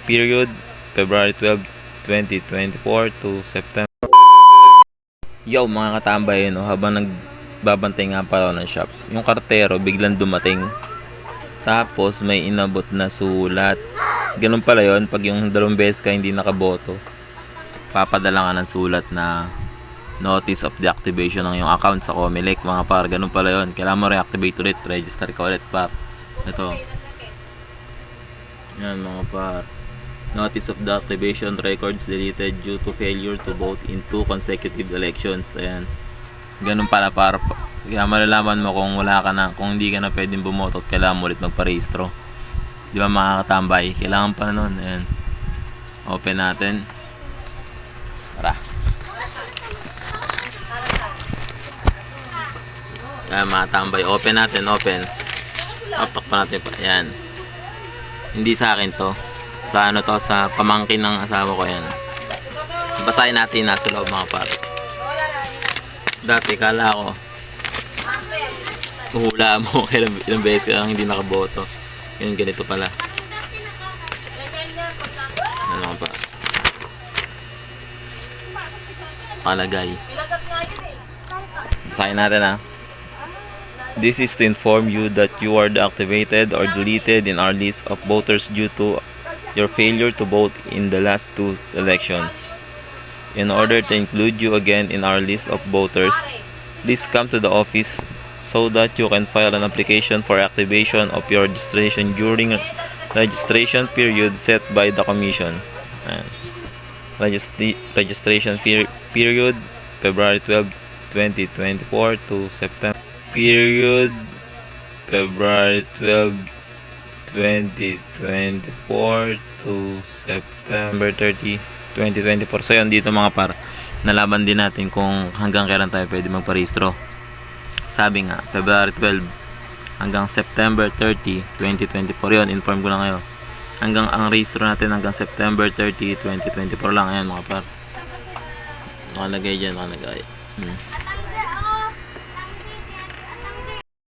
period February 12, 2024 to September. Yo mga katambay, no, habang nagbabantay nga pala ng shop, yung kartero biglang dumating. Tapos may inabot na sulat. Ganun pala yon, pag yung 2 beses ka hindi nakaboto, papadala ka ng sulat na notice of deactivation ng yung account sa Comelec mga par. Ganun pala yon. Kailangan mo reactivate ulit, register ka ulit par. Ito. Yan mga par. Notice of deactivation records deleted due to failure to vote in 2 consecutive elections. Ayan. Ganun pala para kaya malalaman mo kung wala ka na, kung hindi ka na pwedeng bumoto at kailangan mo ulit magparehistro. Di ba mga katambay? Kailangan pa nun. Ayan. Open natin. Tara. Ayan mga tambay. Open natin. Open. Takpan natin pa. Ayan. Hindi sa akin to. Sa ano to, sa pamangkin ng asawa ko yan. Basahin natin nasa loob mga par. Dati kala ko hula mo ilang beses ka lang hindi nakaboto. Yun, ganito pala. Ano pa? Kalagay. Basahin natin ha. This is to inform you that you are deactivated or deleted in our list of voters due to your failure to vote in the last 2 elections. In order to include you again in our list of voters, please come to the office so that you can file an application for activation of your registration during registration period set by the Commission. Registration period February 12, 2024 to September. Period February 12, 2024 to September 30, 2024. So yun, dito mga par, nalaman din natin kung hanggang kailan tayo pwede magparehistro. Sabi nga, February 12 hanggang September 30, 2024. Yun, inform ko lang kayo. Hanggang ang rehistro natin hanggang September 30, 2024 lang. Ayan mga par. Nakalagay dyan, nakalagay.